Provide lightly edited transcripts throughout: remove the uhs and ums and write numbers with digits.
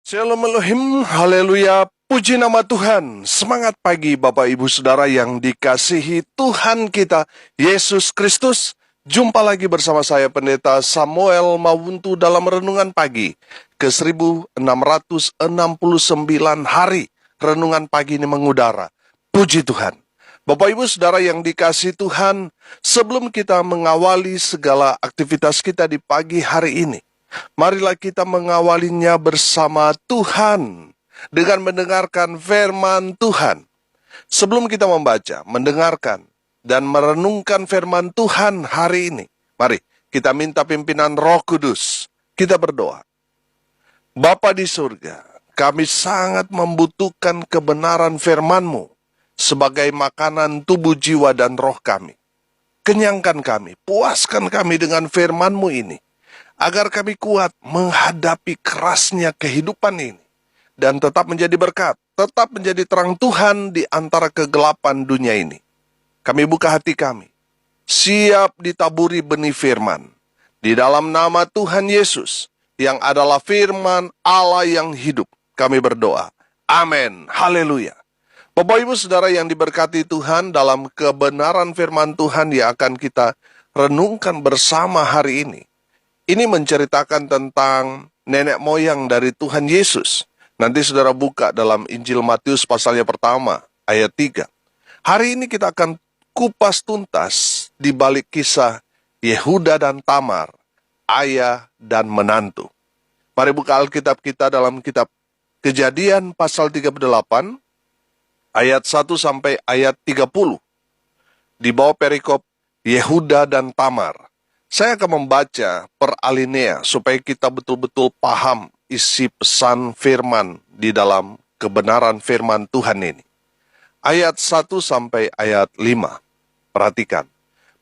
Shalom Elohim, haleluya, puji nama Tuhan. Semangat pagi Bapak Ibu Saudara yang dikasihi Tuhan kita, Yesus Kristus. Jumpa lagi bersama saya Pendeta Samuel Mawuntu dalam Renungan Pagi ke 1669 hari. Renungan pagi ini mengudara. Puji Tuhan. Bapak Ibu Saudara yang dikasihi Tuhan, sebelum kita mengawali segala aktivitas kita di pagi hari ini, marilah kita mengawalinya bersama Tuhan dengan mendengarkan firman Tuhan. Sebelum kita membaca, mendengarkan, dan merenungkan firman Tuhan hari ini, mari kita minta pimpinan Roh Kudus. Kita berdoa. Bapa di surga, kami sangat membutuhkan kebenaran firman-Mu sebagai makanan tubuh, jiwa, dan roh kami. Kenyangkan kami, puaskan kami dengan firman-Mu ini, agar kami kuat menghadapi kerasnya kehidupan ini, dan tetap menjadi berkat, tetap menjadi terang Tuhan di antara kegelapan dunia ini. Kami buka hati kami, siap ditaburi benih firman, di dalam nama Tuhan Yesus, yang adalah firman Allah yang hidup. Kami berdoa, amin, haleluya. Bapak Ibu Saudara yang diberkati Tuhan, dalam kebenaran firman Tuhan yang akan kita renungkan bersama hari ini, ini menceritakan tentang nenek moyang dari Tuhan Yesus. Nanti saudara buka dalam Injil Matius pasalnya pertama, ayat 3. Hari ini kita akan kupas tuntas di balik kisah Yehuda dan Tamar, ayah dan menantu. Mari buka Alkitab kita dalam kitab Kejadian pasal 38, ayat 1 sampai ayat 30. Di bawah perikop Yehuda dan Tamar. Saya akan membaca per alinea supaya kita betul-betul paham isi pesan firman di dalam kebenaran firman Tuhan ini. Ayat 1 sampai ayat 5. Perhatikan.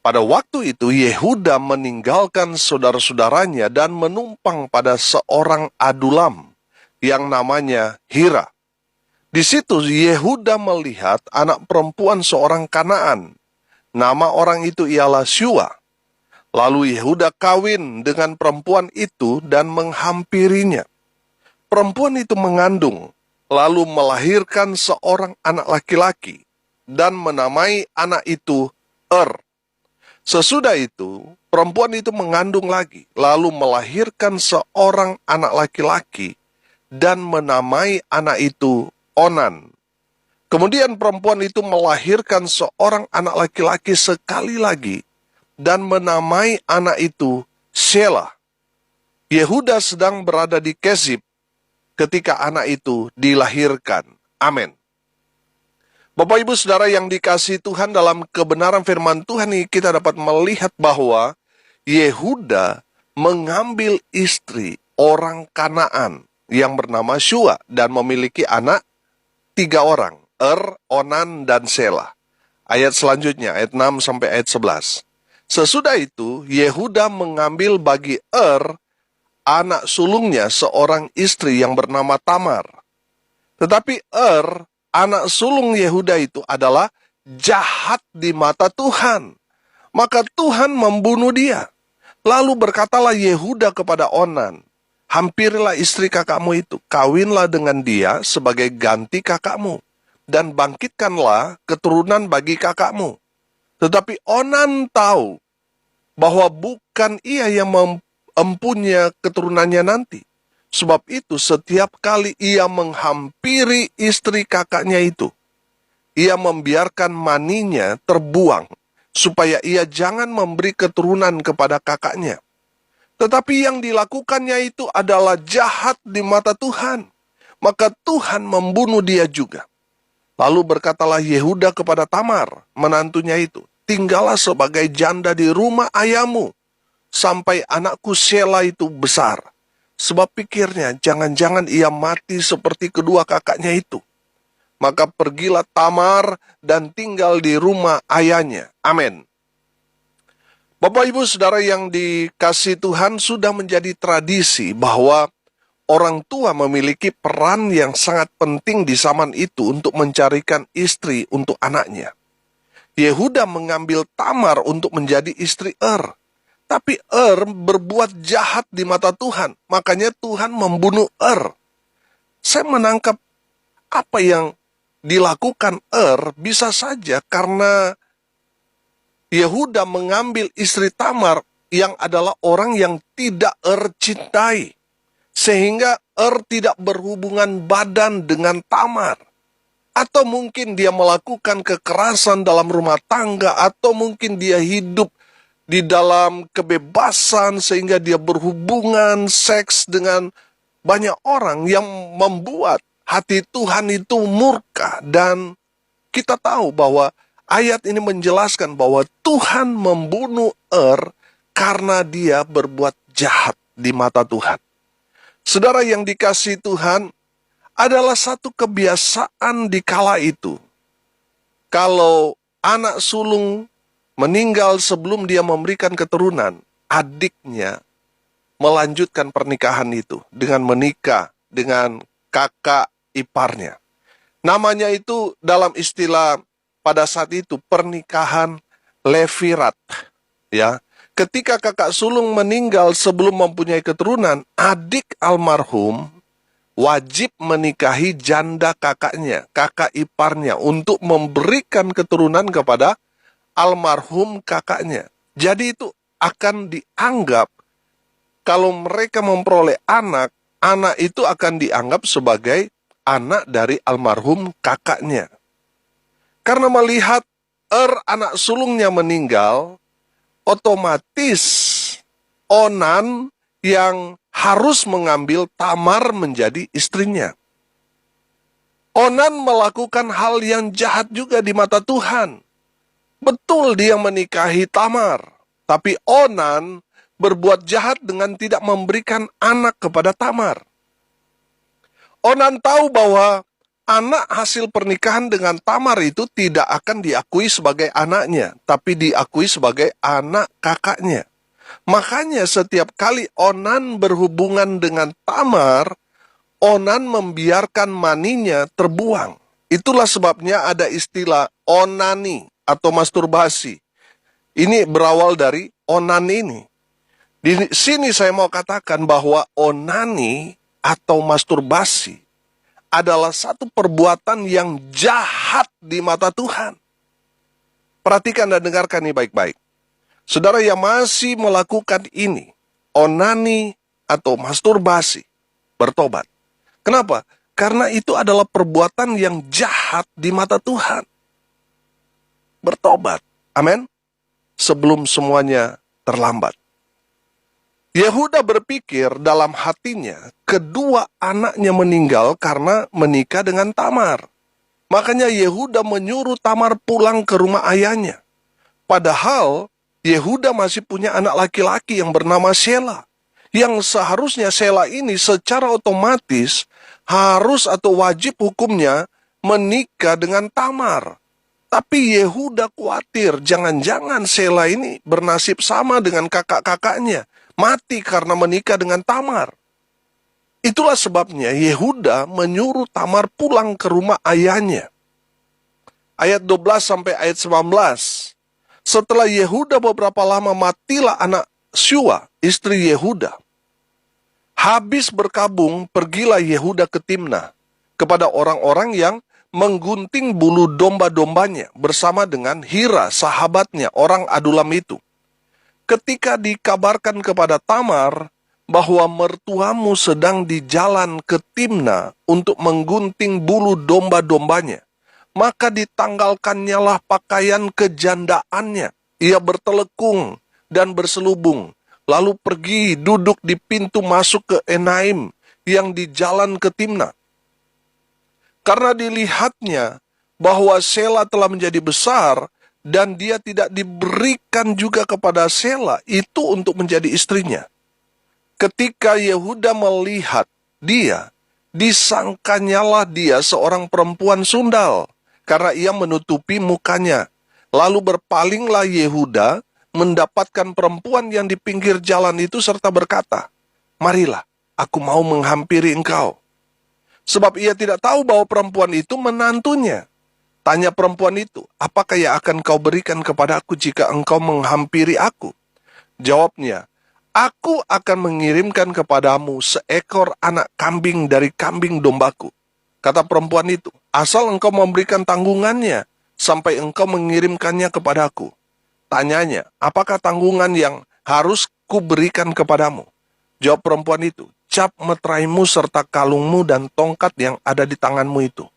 Pada waktu itu Yehuda meninggalkan saudara-saudaranya dan menumpang pada seorang adulam yang namanya Hira. Di situ Yehuda melihat anak perempuan seorang Kanaan. Nama orang itu ialah Syua. Lalu Yehuda kawin dengan perempuan itu dan menghampirinya. Perempuan itu mengandung, lalu melahirkan seorang anak laki-laki, dan menamai anak itu Sesudah itu, perempuan itu mengandung lagi, lalu melahirkan seorang anak laki-laki, dan menamai anak itu Onan. Kemudian perempuan itu melahirkan seorang anak laki-laki sekali lagi, dan menamai anak itu Shelah. Yehuda sedang berada di Kezib ketika anak itu dilahirkan. Amin. Bapak Ibu Saudara yang dikasihi Tuhan, dalam kebenaran firman Tuhan ini kita dapat melihat bahwa Yehuda mengambil istri orang Kanaan yang bernama Syua dan memiliki anak 3 orang, Onan, dan Shelah. Ayat selanjutnya, ayat 6 sampai ayat 11. Sesudah itu, Yehuda mengambil bagi anak sulungnya, seorang istri yang bernama Tamar. Tetapi anak sulung Yehuda itu adalah jahat di mata Tuhan. Maka Tuhan membunuh dia. Lalu berkatalah Yehuda kepada Onan, hampirilah istri kakakmu itu, kawinlah dengan dia sebagai ganti kakakmu, dan bangkitkanlah keturunan bagi kakakmu. Tetapi Onan tahu bahwa bukan ia yang mempunyai keturunannya nanti. Sebab itu setiap kali ia menghampiri istri kakaknya itu, ia membiarkan maninya terbuang, supaya ia jangan memberi keturunan kepada kakaknya. Tetapi yang dilakukannya itu adalah jahat di mata Tuhan. Maka Tuhan membunuh dia juga. Lalu berkatalah Yehuda kepada Tamar, menantunya itu, tinggallah sebagai janda di rumah ayahmu, sampai anakku Shelah itu besar. Sebab pikirnya, jangan-jangan ia mati seperti kedua kakaknya itu. Maka pergilah Tamar dan tinggal di rumah ayahnya. Amin. Bapak Ibu Saudara yang dikasihi Tuhan, sudah menjadi tradisi bahwa orang tua memiliki peran yang sangat penting di zaman itu untuk mencarikan istri untuk anaknya. Yehuda mengambil Tamar untuk menjadi istri Tapi berbuat jahat di mata Tuhan. Makanya Tuhan membunuh saya menangkap apa yang dilakukan bisa saja karena Yehuda mengambil istri Tamar yang adalah orang yang tidak cintai. Sehingga tidak berhubungan badan dengan Tamar. Atau mungkin dia melakukan kekerasan dalam rumah tangga, atau mungkin dia hidup di dalam kebebasan sehingga dia berhubungan seks dengan banyak orang yang membuat hati Tuhan itu murka. Dan kita tahu bahwa ayat ini menjelaskan bahwa Tuhan membunuh karena dia berbuat jahat di mata Tuhan. Saudara yang dikasihi Tuhan, adalah satu kebiasaan di kala itu. Kalau anak sulung meninggal sebelum dia memberikan keturunan, adiknya melanjutkan pernikahan itu dengan menikah dengan kakak iparnya. Namanya itu dalam istilah pada saat itu pernikahan levirat. Ya, ketika kakak sulung meninggal sebelum mempunyai keturunan, adik almarhum wajib menikahi janda kakaknya, kakak iparnya, untuk memberikan keturunan kepada almarhum kakaknya. Jadi itu akan dianggap, kalau mereka memperoleh anak, anak itu akan dianggap sebagai anak dari almarhum kakaknya. Karena melihat anak sulungnya meninggal, otomatis Onan yang harus mengambil Tamar menjadi istrinya. Onan melakukan hal yang jahat juga di mata Tuhan. Betul dia menikahi Tamar, tapi Onan berbuat jahat dengan tidak memberikan anak kepada Tamar. Onan tahu bahwa anak hasil pernikahan dengan Tamar itu tidak akan diakui sebagai anaknya, tapi diakui sebagai anak kakaknya. Makanya setiap kali Onan berhubungan dengan Tamar, Onan membiarkan maninya terbuang. Itulah sebabnya ada istilah onani atau masturbasi. Ini berawal dari onan ini. Di sini saya mau katakan bahwa onani atau masturbasi adalah satu perbuatan yang jahat di mata Tuhan. Perhatikan dan dengarkan ini baik-baik. Saudara yang masih melakukan ini, onani atau masturbasi, bertobat. Kenapa? Karena itu adalah perbuatan yang jahat di mata Tuhan. Bertobat. Amin. Sebelum semuanya terlambat. Yehuda berpikir dalam hatinya, kedua anaknya meninggal karena menikah dengan Tamar. Makanya Yehuda menyuruh Tamar pulang ke rumah ayahnya. Padahal Yehuda masih punya anak laki-laki yang bernama Sela. Yang seharusnya Sela ini secara otomatis harus atau wajib hukumnya menikah dengan Tamar. Tapi Yehuda khawatir jangan-jangan Sela ini bernasib sama dengan kakak-kakaknya, mati karena menikah dengan Tamar. Itulah sebabnya Yehuda menyuruh Tamar pulang ke rumah ayahnya. Ayat 12 sampai ayat 19. Setelah Yehuda beberapa lama, matilah anak Syua, istri Yehuda. Habis berkabung, pergilah Yehuda ke Timnah kepada orang-orang yang menggunting bulu domba-dombanya bersama dengan Hira, sahabatnya, orang Adulam itu. Ketika dikabarkan kepada Tamar bahwa mertuamu sedang di jalan ke Timnah untuk menggunting bulu domba-dombanya, maka ditanggalkannya lah pakaian kejandaannya. Ia bertelekung dan berselubung, lalu pergi duduk di pintu masuk ke Enaim yang di jalan ke Timnah. Karena dilihatnya bahwa Sela telah menjadi besar dan dia tidak diberikan juga kepada Sela itu untuk menjadi istrinya. Ketika Yehuda melihat dia, disangkanyalah dia seorang perempuan sundal, karena ia menutupi mukanya. Lalu berpalinglah Yehuda mendapatkan perempuan yang di pinggir jalan itu serta berkata, "Marilah, aku mau menghampiri engkau." Sebab ia tidak tahu bahwa perempuan itu menantunya. Tanya perempuan itu, "Apakah yang akan kau berikan kepada aku jika engkau menghampiri aku?" Jawabnya, Aku akan mengirimkan kepadamu seekor anak kambing dari kambing dombaku. Kata perempuan itu, asal engkau memberikan tanggungannya sampai engkau mengirimkannya kepadaku. Tanyanya, apakah tanggungan yang harus kuberikan kepadamu? Jawab perempuan itu, cap meteraimu serta kalungmu dan tongkat yang ada di tanganmu itu.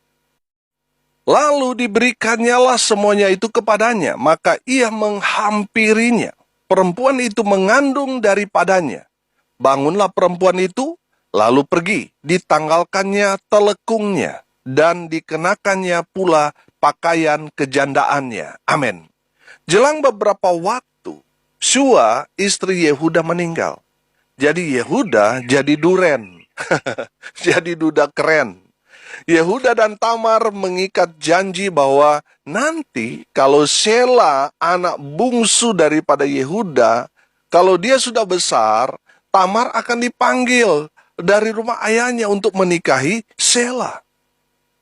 Lalu diberikannya semuanya itu kepadanya, maka ia menghampirinya. Perempuan itu mengandung daripadanya. Bangunlah perempuan itu, lalu pergi, ditanggalkannya telekungnya, dan dikenakannya pula pakaian kejandaannya. Amin. Jelang beberapa waktu, Shua, istri Yehuda meninggal. Jadi Yehuda jadi duren, jadi duda keren. Yehuda dan Tamar mengikat janji bahwa nanti kalau Sela, anak bungsu daripada Yehuda, kalau dia sudah besar, Tamar akan dipanggil dari rumah ayahnya untuk menikahi Sela.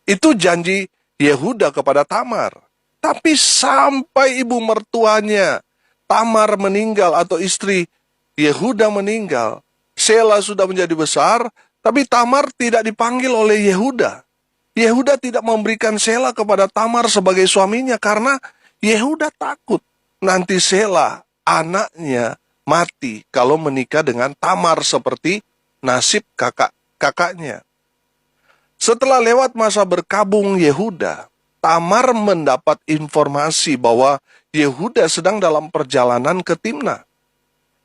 Itu janji Yehuda kepada Tamar. Tapi sampai ibu mertuanya Tamar meninggal atau istri Yehuda meninggal, Sela sudah menjadi besar, tapi Tamar tidak dipanggil oleh Yehuda. Yehuda tidak memberikan Sela kepada Tamar sebagai suaminya karena Yehuda takut nanti Sela, anaknya, mati kalau menikah dengan Tamar seperti nasib kakaknya. Setelah lewat masa berkabung Yehuda, Tamar mendapat informasi bahwa Yehuda sedang dalam perjalanan ke Timna,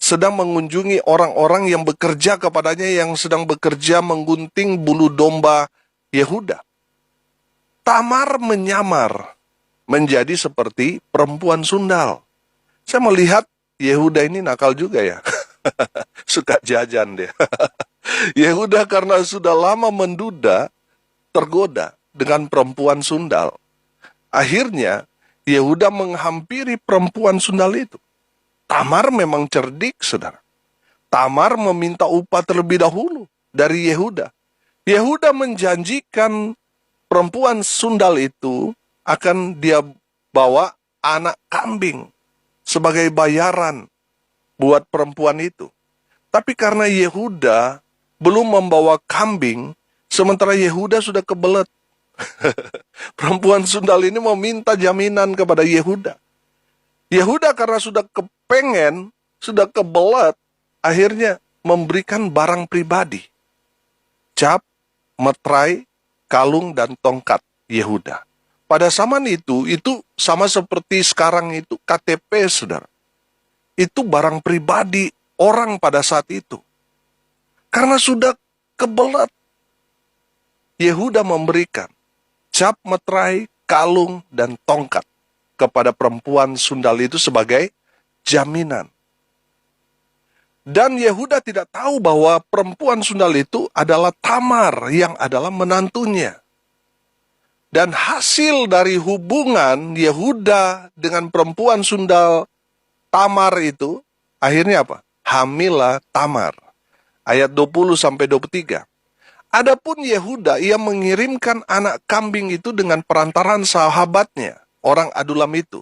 sedang mengunjungi orang-orang yang bekerja kepadanya yang sedang bekerja menggunting bulu domba Yehuda. Tamar menyamar menjadi seperti perempuan sundal. Saya melihat Yehuda ini nakal juga ya. Suka jajan dia. Yehuda karena sudah lama menduda, tergoda dengan perempuan sundal. Akhirnya Yehuda menghampiri perempuan sundal itu. Tamar memang cerdik, saudara. Tamar meminta upah terlebih dahulu dari Yehuda. Yehuda menjanjikan perempuan sundal itu akan dia bawa anak kambing sebagai bayaran buat perempuan itu. Tapi karena Yehuda belum membawa kambing, sementara Yehuda sudah kebelet. Perempuan sundal ini meminta jaminan kepada Yehuda. Yehuda karena sudah kepengen, sudah kebelet, akhirnya memberikan barang pribadi. Cap, meterai, kalung, dan tongkat Yehuda. Pada zaman itu sama seperti sekarang itu KTP, saudara. Itu barang pribadi orang pada saat itu. Karena sudah kebelet, Yehuda memberikan cap, meterai, kalung, dan tongkat kepada perempuan sundal itu sebagai jaminan. Dan Yehuda tidak tahu bahwa perempuan sundal itu adalah Tamar yang adalah menantunya. Dan hasil dari hubungan Yehuda dengan perempuan sundal Tamar itu, akhirnya apa? Hamillah Tamar. Ayat 20-23. Adapun Yehuda, ia mengirimkan anak kambing itu dengan perantaran sahabatnya, orang Adulam itu,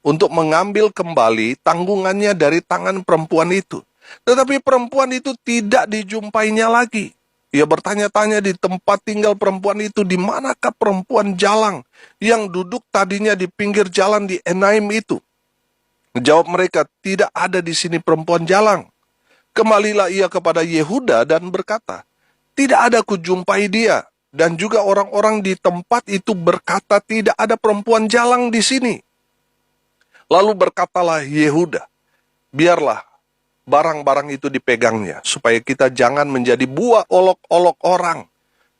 untuk mengambil kembali tanggungannya dari tangan perempuan itu. Tetapi perempuan itu tidak dijumpainya lagi. Ia bertanya-tanya di tempat tinggal perempuan itu, di manakah perempuan jalang yang duduk tadinya di pinggir jalan di Enaim itu? Jawab mereka, tidak ada di sini perempuan jalang. Kembalilah ia kepada Yehuda dan berkata, tidak ada kujumpai dia. Dan juga orang-orang di tempat itu berkata, tidak ada perempuan jalang di sini. Lalu berkatalah Yehuda, biarlah barang-barang itu dipegangnya, supaya kita jangan menjadi buah olok-olok orang.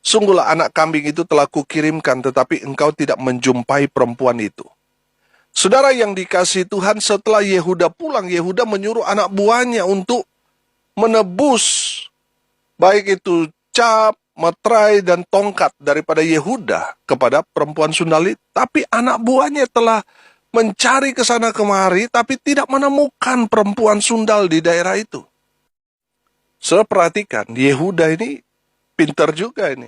Sungguhlah anak kambing itu telah kukirimkan, tetapi engkau tidak menjumpai perempuan itu. Saudara yang dikasihi Tuhan, setelah Yehuda pulang, Yehuda menyuruh anak buahnya untuk menebus, baik itu cap, meterai, dan tongkat daripada Yehuda kepada perempuan sundal itu. Tapi anak buahnya telah mencari ke sana kemari, tapi tidak menemukan perempuan sundal di daerah itu. Saudara perhatikan, Yehuda ini pintar juga ini.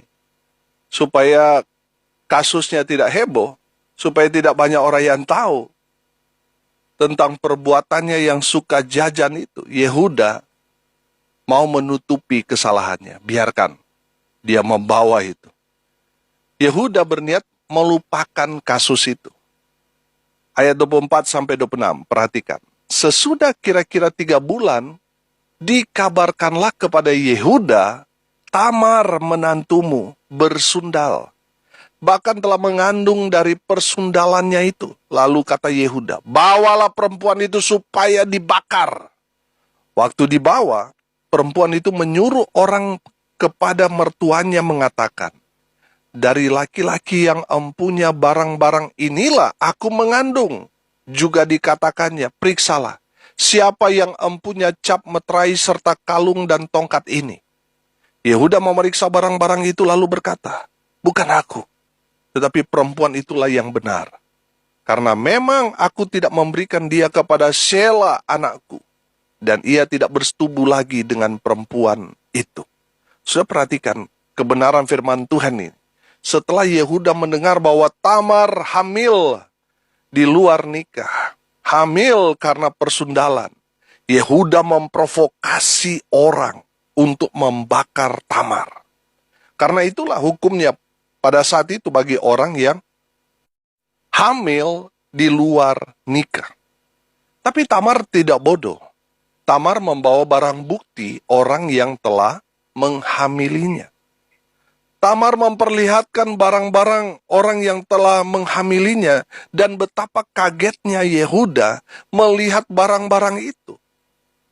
Supaya kasusnya tidak heboh, supaya tidak banyak orang yang tahu tentang perbuatannya yang suka jajan itu. Yehuda mau menutupi kesalahannya. Biarkan dia membawa itu. Yehuda berniat melupakan kasus itu. Ayat 24-26, perhatikan. Sesudah kira-kira 3 bulan, dikabarkanlah kepada Yehuda, Tamar menantumu bersundal. Bahkan telah mengandung dari persundalannya itu. Lalu kata Yehuda, bawalah perempuan itu supaya dibakar. Waktu dibawa, perempuan itu menyuruh orang kepada mertuanya mengatakan, dari laki-laki yang empunya barang-barang inilah aku mengandung. Juga dikatakannya, periksalah, siapa yang empunya cap meterai serta kalung dan tongkat ini. Yehuda memeriksa barang-barang itu lalu berkata, bukan aku, tetapi perempuan itulah yang benar. Karena memang aku tidak memberikan dia kepada Shela anakku, dan ia tidak bersetubuh lagi dengan perempuan itu. Sudah perhatikan kebenaran firman Tuhan ini. Setelah Yehuda mendengar bahwa Tamar hamil di luar nikah, hamil karena persundalan, Yehuda memprovokasi orang untuk membakar Tamar. Karena itulah hukumnya pada saat itu bagi orang yang hamil di luar nikah. Tapi Tamar tidak bodoh. Tamar membawa barang bukti orang yang telah menghamilinya. Tamar memperlihatkan barang-barang orang yang telah menghamilinya dan betapa kagetnya Yehuda melihat barang-barang itu.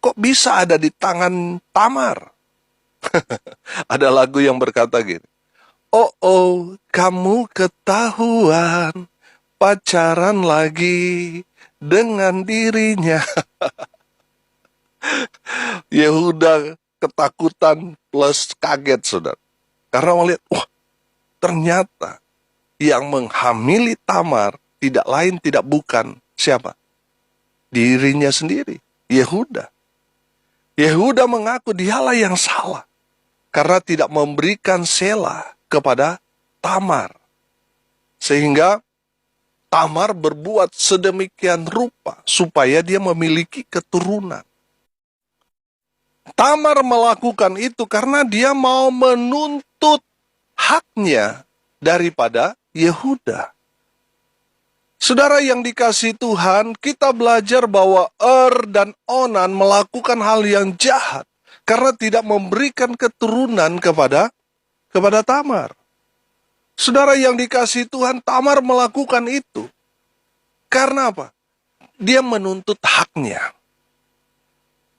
Kok bisa ada di tangan Tamar? Ada lagu yang berkata gini, oh, kamu ketahuan pacaran lagi dengan dirinya. Yehuda ketakutan plus kaget, saudara. Karena melihat, ternyata yang menghamili Tamar tidak lain tidak bukan siapa? Dirinya sendiri, Yehuda. Yehuda mengaku dialah yang salah karena tidak memberikan Shela kepada Tamar. Sehingga Tamar berbuat sedemikian rupa supaya dia memiliki keturunan. Tamar melakukan itu karena dia mau menuntut haknya daripada Yehuda. Saudara yang dikasihi Tuhan, kita belajar bahwa dan Onan melakukan hal yang jahat karena tidak memberikan keturunan kepada Tamar. Saudara yang dikasihi Tuhan, Tamar melakukan itu karena apa? Dia menuntut haknya.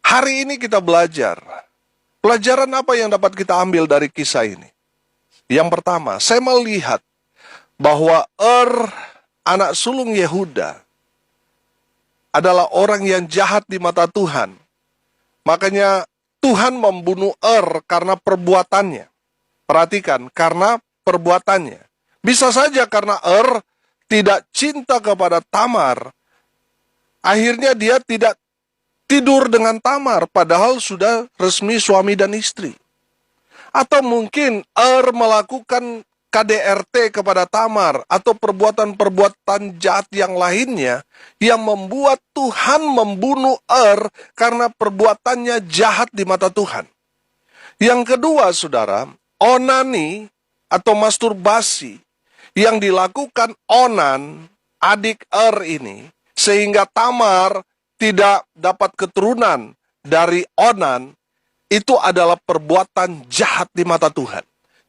Hari ini kita belajar. Pelajaran apa yang dapat kita ambil dari kisah ini? Yang pertama, saya melihat bahwa anak sulung Yehuda, adalah orang yang jahat di mata Tuhan. Makanya Tuhan membunuh karena perbuatannya. Perhatikan, karena perbuatannya. Bisa saja karena tidak cinta kepada Tamar, akhirnya dia tidak tidur dengan Tamar, padahal sudah resmi suami dan istri. Atau mungkin melakukan KDRT kepada Tamar, atau perbuatan-perbuatan jahat yang lainnya, yang membuat Tuhan membunuh karena perbuatannya jahat di mata Tuhan. Yang kedua, saudara, onani atau masturbasi yang dilakukan Onan, adik ini, sehingga Tamar tidak dapat keturunan dari Onan, itu adalah perbuatan jahat di mata Tuhan.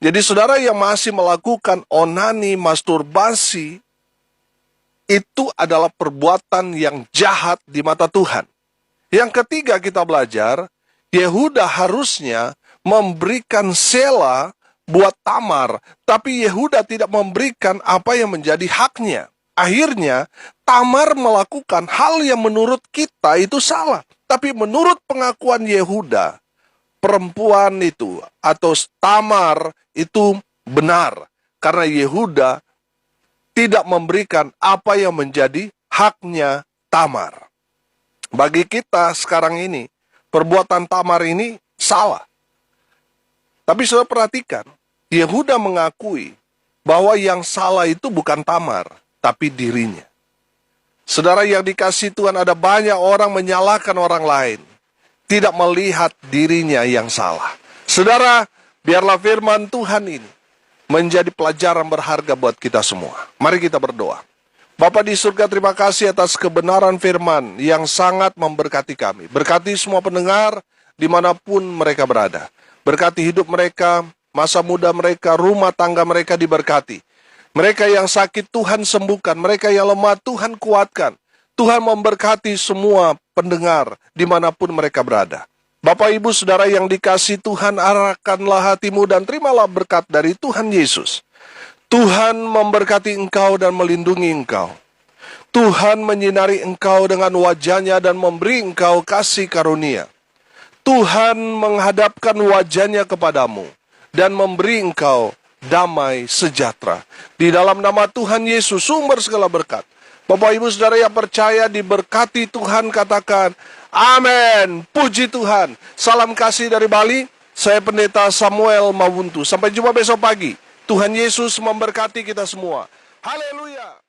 Jadi saudara yang masih melakukan onani, masturbasi, itu adalah perbuatan yang jahat di mata Tuhan. Yang ketiga kita belajar, Yehuda harusnya memberikan Shela buat Tamar, tapi Yehuda tidak memberikan apa yang menjadi haknya. Akhirnya, Tamar melakukan hal yang menurut kita itu salah. Tapi menurut pengakuan Yehuda, perempuan itu atau Tamar itu benar. Karena Yehuda tidak memberikan apa yang menjadi haknya Tamar. Bagi kita sekarang ini, perbuatan Tamar ini salah. Tapi saudara perhatikan, Yehuda mengakui bahwa yang salah itu bukan Tamar, tapi dirinya. Saudara yang dikasihi Tuhan, ada banyak orang menyalahkan orang lain. tidak melihat dirinya yang salah. Saudara, biarlah firman Tuhan ini menjadi pelajaran berharga buat kita semua. Mari kita berdoa. Bapa di surga, terima kasih atas kebenaran firman yang sangat memberkati kami. Berkati semua pendengar dimanapun mereka berada. Berkati hidup mereka, masa muda mereka, rumah tangga mereka diberkati. Mereka yang sakit Tuhan sembuhkan, mereka yang lemah Tuhan kuatkan. Tuhan memberkati semua pendengar dimanapun mereka berada. Bapak Ibu Saudara yang dikasih Tuhan, arahkanlah hatimu dan terimalah berkat dari Tuhan Yesus. Tuhan memberkati engkau dan melindungi engkau. Tuhan menyinari engkau dengan wajahnya dan memberi engkau kasih karunia. Tuhan menghadapkan wajahnya kepadamu dan memberi engkau damai sejahtera. Di dalam nama Tuhan Yesus, sumber segala berkat. Bapak Ibu Saudara yang percaya diberkati Tuhan, katakan amin. Puji Tuhan. Salam kasih dari Bali. Saya Pendeta Samuel Mawuntu. Sampai jumpa besok pagi. Tuhan Yesus memberkati kita semua. Haleluya.